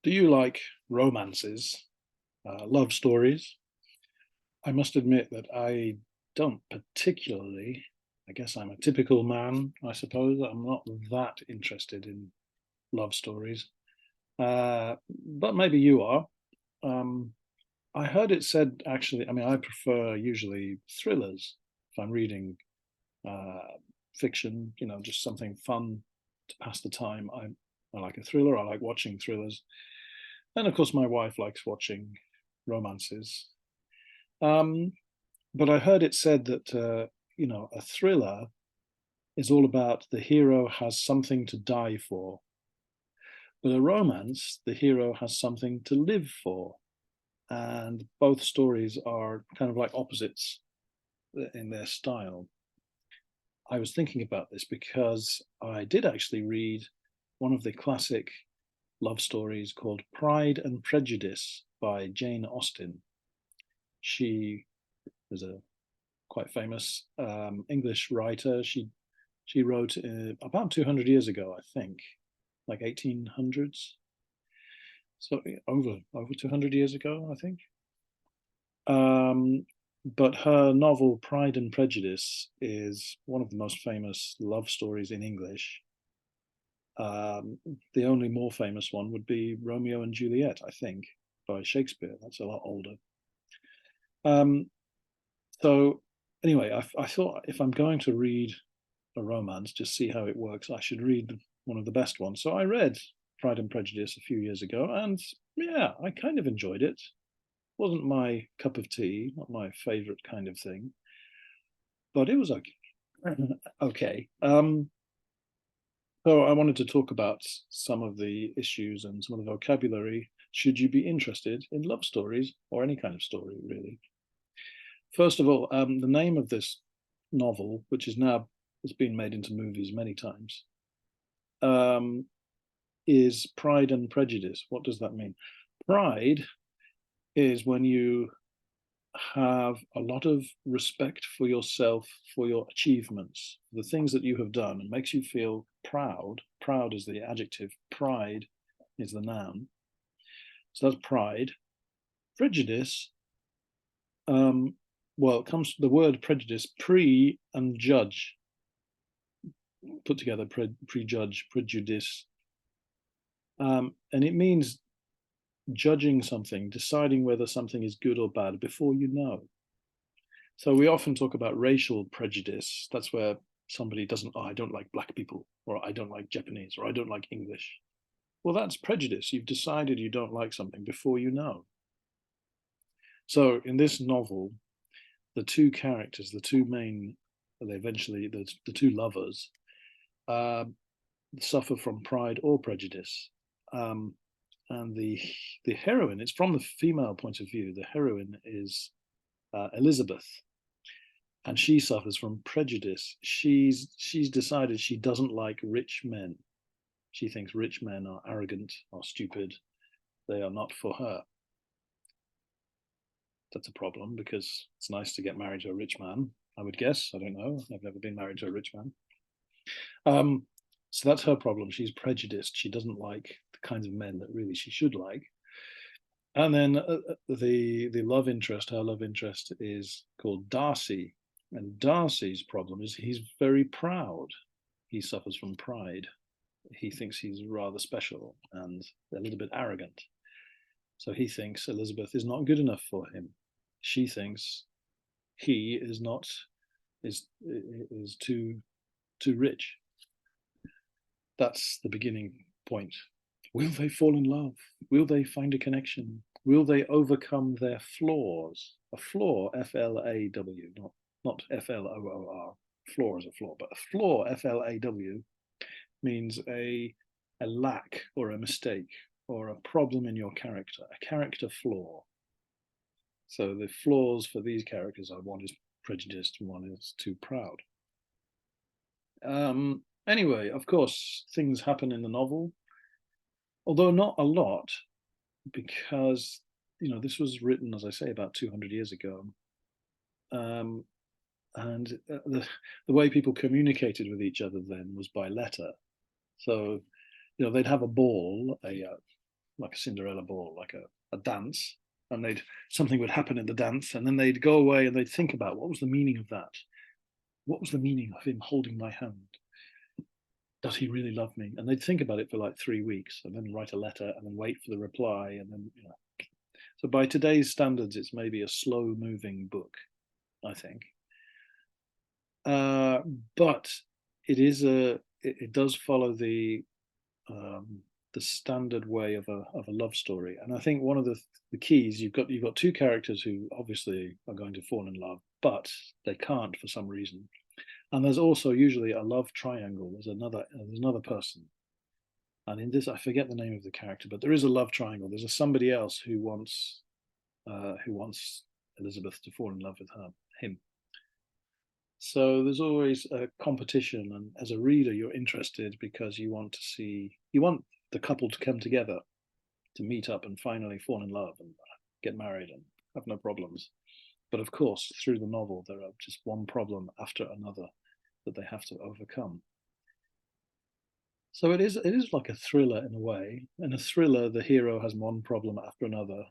Do you like romances, love stories? I must admit that I don't particularly. I guess I'm a typical man, I suppose. I'm not that interested in love stories, but maybe you are. Um, I heard it said, actually, I mean, I prefer usually thrillers if I'm reading uh, fiction, just something fun to pass the time. I like a thriller. I like watching thrillers. And of course, my wife likes watching romances. Um, but I heard it said that, a thriller is all about the hero has something to die for. But a romance, the hero has something to live for. And both stories are kind of like opposites in their style. I was thinking about this because I did actually read one of the classic love stories called Pride and Prejudice by Jane Austen. She is a quite famous English writer. She wrote about 200 years ago, I think, like 1800s. So over 200 years ago, I think. Um, but her novel Pride and Prejudice is one of the most famous love stories in English. Um, the only more famous one would be Romeo and Juliet, I think, by Shakespeare. That's a lot older. Um, so anyway, I thought if I'm going to read a romance, just see how it works, I should read one of the best ones. So I read Pride and Prejudice a few years ago, and yeah, I kind of enjoyed it. Wasn't my cup of tea, not my favorite kind of thing, but it was okay. Okay. So I wanted to talk about some of the issues and some of the vocabulary. Should you be interested in love stories or any kind of story, really? First of all, the name of this novel, which is now has been made into movies many times, um, is Pride and Prejudice. What does that mean? Pride is when you have a lot of respect for yourself, for your achievements, the things that you have done, and makes you feel proud. Proud is the adjective, pride is the noun. So that's pride. Prejudice, well, it comes the word prejudice, pre and judge, put together, prejudge, prejudice. And it means judging something, deciding whether something is good or bad before you know. So we often talk about racial prejudice. That's where somebody doesn't, oh, I don't like black people, or I don't like Japanese, or I don't like English. Well, that's prejudice. You've decided you don't like something before you know. So in this novel, the two characters, the two main, they eventually, the two lovers, uh, suffer from pride or prejudice. Um, and the heroine, it's from the female point of view. The heroine is Elizabeth, and she suffers from prejudice. She's decided she doesn't like rich men. She thinks rich men are arrogant, are stupid. They are not for her. That's a problem because it's nice to get married to a rich man, I would guess. I don't know. I've never been married to a rich man. Um, so that's her problem. She's prejudiced. She doesn't like the kinds of men that really she should like. And then the love interest, her love interest is called Darcy. And Darcy's problem is he's very proud. He suffers from pride. He thinks he's rather special and a little bit arrogant. So he thinks Elizabeth is not good enough for him. She thinks he is not is too rich. That's the beginning point. Will they fall in love? Will they find a connection? Will they overcome their flaws? A flaw, F-L-A-W, not F-L-O-O-R. Flaw is a flaw, but a flaw, F-L-A-W, means a lack or a mistake or a problem in your character, a character flaw. So the flaws for these characters are one is prejudiced and one is too proud. Anyway, of course, things happen in the novel, although not a lot, because this was written, as I say, about 200 years ago, um, and the way people communicated with each other then was by letter. So they'd have a ball, like a Cinderella ball, like a dance, and something would happen in the dance, and then they'd go away and they'd think about what was the meaning of that. What was the meaning of him holding my hand? Does he really love me? And they'd think about it for like 3 weeks, and then write a letter, and then wait for the reply, and then So by today's standards, it's maybe a slow-moving book, I think. Uh, but it does follow the standard way of a love story, and I think one of the keys, you've got two characters who obviously are going to fall in love, but they can't for some reason, and there's also usually a love triangle. There's another person, and in this I forget the name of the character, but there is a love triangle. There's somebody else who wants Elizabeth to fall in love with him. So there's always a competition, and as a reader, you're interested because you want the couple to come together, to meet up and finally fall in love and get married and have no problems. But of course, through the novel, there are just one problem after another that they have to overcome. So it is like a thriller in a way. In a thriller, the hero has one problem after another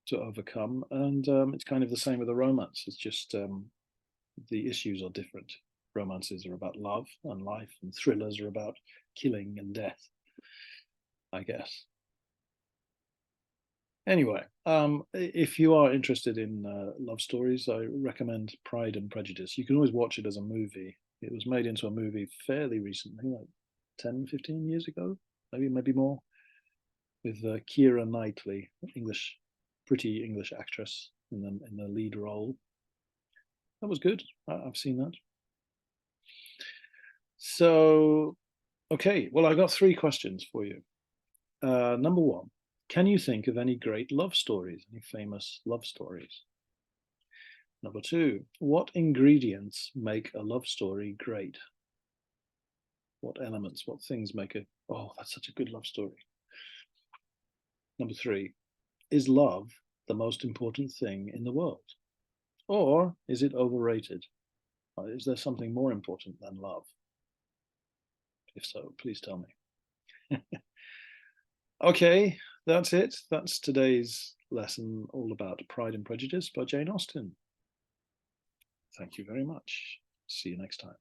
to overcome, and it's kind of the same with a romance. It's just the issues are different. Romances are about love and life, and thrillers are about killing and death, I guess. Anyway, if you are interested in love stories, I recommend Pride and Prejudice. You can always watch it as a movie. It was made into a movie fairly recently, like 10, 15 years ago, maybe more, with Keira Knightley, pretty English actress in the lead role. That was good. I've seen that. So, okay, well, I got three questions for you. Number one, can you think of any great love stories, any famous love stories? Number two, what ingredients make a love story great? What elements, what things make oh, that's such a good love story? Number three, is love the most important thing in the world? Or is it overrated? Is there something more important than love? If so, please tell me. Okay, that's it. That's today's lesson, all about Pride and Prejudice by Jane Austen. Thank you very much. See you next time.